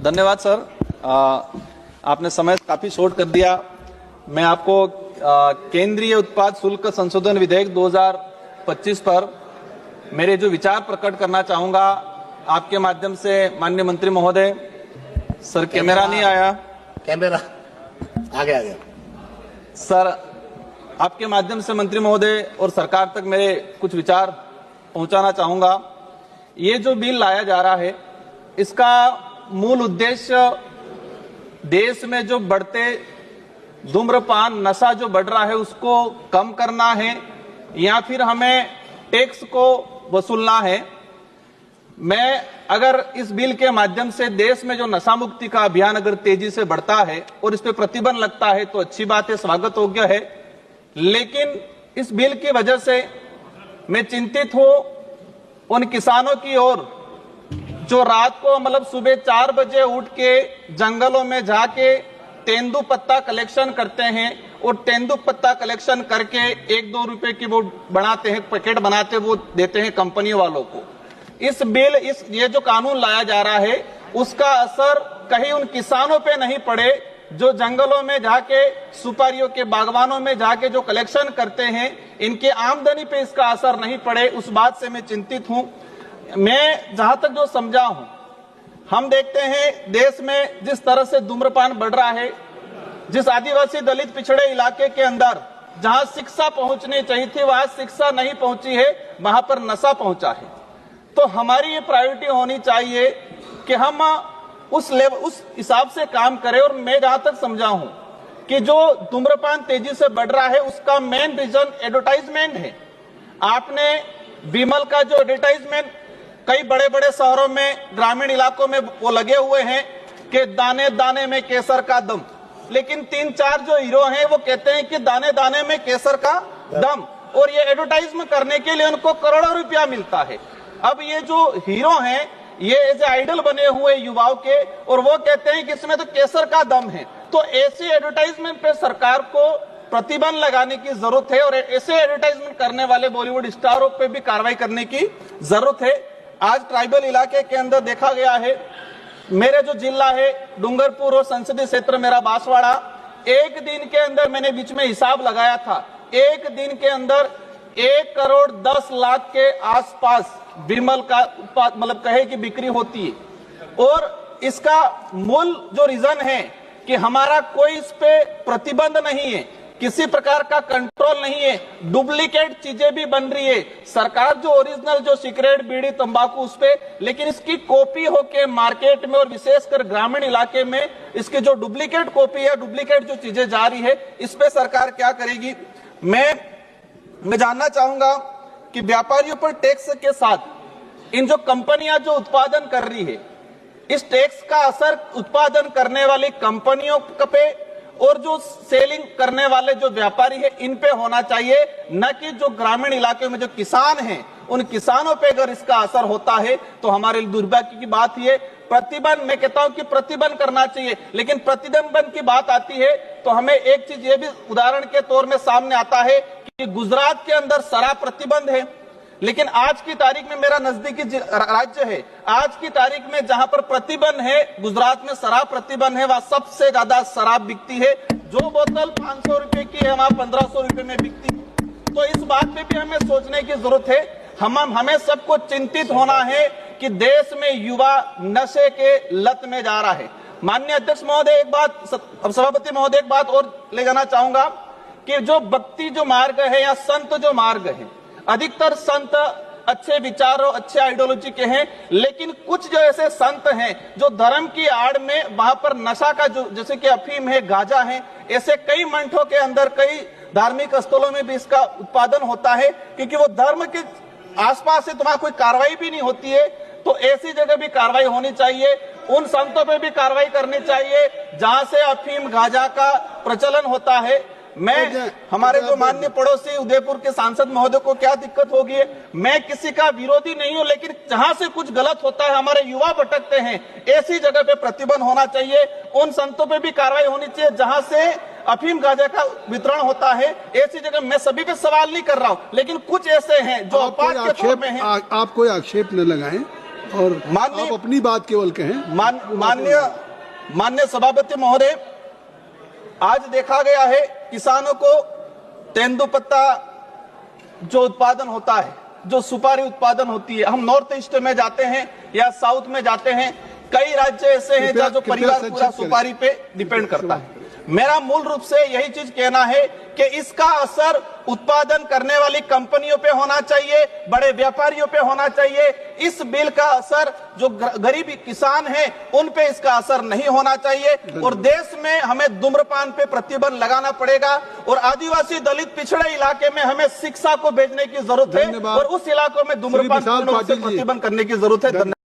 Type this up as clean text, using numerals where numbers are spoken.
धन्यवाद सर। आपने समय काफी शॉर्ट कर दिया। मैं आपको केंद्रीय उत्पाद शुल्क संशोधन विधेयक 2025 पर मेरे जो विचार प्रकट करना चाहूंगा आपके माध्यम से। माननीय मंत्री महोदय, सर कैमरा नहीं आया, कैमरा आ गया सर। आपके माध्यम से मंत्री महोदय और सरकार तक मेरे कुछ विचार पहुंचाना चाहूंगा। ये जो बिल लाया जा रहा है, इसका मूल उद्देश्य देश में जो बढ़ते धूम्रपान नशा जो बढ़ रहा है उसको कम करना है या फिर हमें टैक्स को वसूलना है। मैं अगर इस बिल के माध्यम से देश में जो नशा मुक्ति का अभियान अगर तेजी से बढ़ता है और इस पे प्रतिबंध लगता है तो अच्छी बात है, स्वागत योग्य है। लेकिन इस बिल की वजह से मैं चिंतित हूं उन किसानों की ओर जो रात को मतलब सुबह 4 बजे उठ के जंगलों में जाके तेंदू पत्ता कलेक्शन करते हैं और तेंदू पत्ता कलेक्शन करके 1-2 रुपए की वो बनाते हैं, पैकेट बनाते, वो देते हैं कंपनी वालों को। ये जो कानून लाया जा रहा है उसका असर कहीं उन किसानों पे नहीं पड़े जो जंगलों में जाके सुपारियों के बागवानों में जाके जो कलेक्शन करते हैं, इनके आमदनी पे इसका असर नहीं पड़े, उस बात से मैं चिंतित हूं। मैं जहां तक जो समझा हूं, हम देखते हैं देश में जिस तरह से धूम्रपान बढ़ रहा है, जिस आदिवासी दलित पिछड़े इलाके के अंदर जहां शिक्षा पहुंचनी चाहिए थी वहां शिक्षा नहीं पहुंची है, वहां पर नशा पहुंचा है। तो हमारी ये प्रायोरिटी होनी चाहिए कि हम उस हिसाब से काम करें। और मैं जहां तक समझा हूं कि जो धूम्रपान तेजी से बढ़ रहा है उसका मेन रीजन एडवर्टाइजमेंट है। आपने विमल का जो एडवर्टाइजमेंट कई बड़े बड़े शहरों में, ग्रामीण इलाकों में वो लगे हुए हैं कि दाने दाने में केसर का दम, लेकिन 3-4 जो हीरो हैं वो कहते हैं कि दाने दाने में केसर का दम, और ये एडवर्टाइजमेंट करने के लिए उनको करोड़ों रुपया मिलता है। अब ये जो हीरो हैं ये एज आइडल बने हुए युवाओं के, और वो कहते हैं कि इसमें तो केसर का दम है। तो ऐसी एडवर्टाइजमेंट पे सरकार को प्रतिबंध लगाने की जरूरत है और ऐसे एडवर्टाइजमेंट करने वाले बॉलीवुड स्टारों पे भी कार्रवाई करने की जरूरत है। आज ट्राइबल इलाके के अंदर देखा गया है, मेरे जो जिला है डूंगरपुर और संसदीय क्षेत्र मेरा बांसवाड़ा, एक दिन के अंदर मैंने बीच में हिसाब लगाया था, एक दिन के अंदर 1 करोड़ 10 लाख के आसपास विमल का उत्पाद मतलब कहे कि बिक्री होती है। और इसका मूल जो रीजन है कि हमारा कोई इस पे प्रतिबंध नहीं है, किसी प्रकार का कंट्रोल नहीं है, डुप्लीकेट चीजें भी बन रही है। सरकार जो ओरिजिनल जो सिगरेट बीड़ी तंबाकू उस पे, लेकिन इसकी कॉपी होके मार्केट में और विशेषकर ग्रामीण इलाके में इसकी जो डुप्लीकेट कॉपी है, डुप्लीकेट जो चीजें जा रही है, इस पे सरकार क्या करेगी। मैं जानना चाहूंगा कि व्यापारियों पर टैक्स के साथ इन जो कंपनियां जो उत्पादन कर रही है, इस टैक्स का असर उत्पादन करने वाली कंपनियों पे और जो सेलिंग करने वाले जो व्यापारी है इन पे होना चाहिए, न कि जो ग्रामीण इलाके में जो किसान हैं उन किसानों पे अगर इसका असर होता है तो हमारे लिए दुर्भाग्य की बात है। प्रतिबंध, मैं कहता हूं कि प्रतिबंध करना चाहिए, लेकिन प्रतिबंध की बात आती है तो हमें एक चीज ये भी उदाहरण के तौर में सामने आता है कि गुजरात के अंदर शराब प्रतिबंध है, लेकिन आज की तारीख में मेरा नजदीकी राज्य है, आज की तारीख में जहां पर प्रतिबंध है, गुजरात में शराब प्रतिबंध है, वहां सबसे ज्यादा शराब बिकती है। जो बोतल 500 रुपए की है वहां 1500 रुपए में बिकती है। तो इस बात पे भी हमें सोचने की जरूरत है। हमें सबको चिंतित होना है कि देश में युवा नशे के लत में जा रहा है। माननीय अध्यक्ष महोदय, एक बात, सभापति महोदय, एक बात और ले जाना चाहूंगा कि जो भक्ति जो मार्ग है या संत जो मार्ग है, अधिकतर संत अच्छे विचारों अच्छे आइडियोलॉजी के हैं, लेकिन कुछ जो ऐसे संत हैं जो धर्म की आड़ में वहां पर नशा का जो जैसे कि अफीम है, गांजा है, ऐसे कई मंठों के अंदर कई धार्मिक स्थलों में भी इसका उत्पादन होता है, क्योंकि वो धर्म के आसपास से तुम्हारा कोई कार्रवाई भी नहीं होती है। तो ऐसी जगह भी कार्रवाई होनी चाहिए, उन संतों पे भी कार्रवाई करनी चाहिए जहां से अफीम गांजा का प्रचलन होता है। मैं हमारे जो माननीय पड़ोसी उदयपुर के सांसद महोदय को क्या दिक्कत होगी, मैं किसी का विरोधी नहीं हूं, लेकिन जहां से कुछ गलत होता है, हमारे युवा भटकते हैं, ऐसी जगह पे प्रतिबंध होना चाहिए। उन संतों पे भी कार्रवाई होनी चाहिए जहां से अफीम गांजा का वितरण होता है, ऐसी जगह। मैं सभी पे सवाल नहीं कर रहा हूं, लेकिन कुछ ऐसे हैं जो अपराध के तौर में हैं। आप कोई आक्षेप न लगाएं और माननीय- आप अपनी बात केवल कहें। माननीय सभापति महोदय, आज देखा गया है किसानों को तेंदुपत्ता जो उत्पादन होता है, जो सुपारी उत्पादन होती है, हम नॉर्थ ईस्ट में जाते हैं या साउथ में जाते हैं, कई राज्य ऐसे हैं जहाँ जो परिवार पूरा सुपारी पे डिपेंड करता है। मेरा मूल रूप से यही चीज कहना है कि इसका असर उत्पादन करने वाली कंपनियों पे होना चाहिए, बड़े व्यापारियों पे होना चाहिए। इस बिल का असर जो गरीब किसान हैं उन पे इसका असर नहीं होना चाहिए। और देश में हमें धूम्रपान पे प्रतिबंध लगाना पड़ेगा और आदिवासी दलित पिछड़े इलाके में हमें शिक्षा को भेजने की जरूरत है धन्यवाद। और उस इलाकों में धूम्रपान श्री विशाल पूर्ण रूप से पाटिल जी। प्रतिबंध करने की जरूरत है।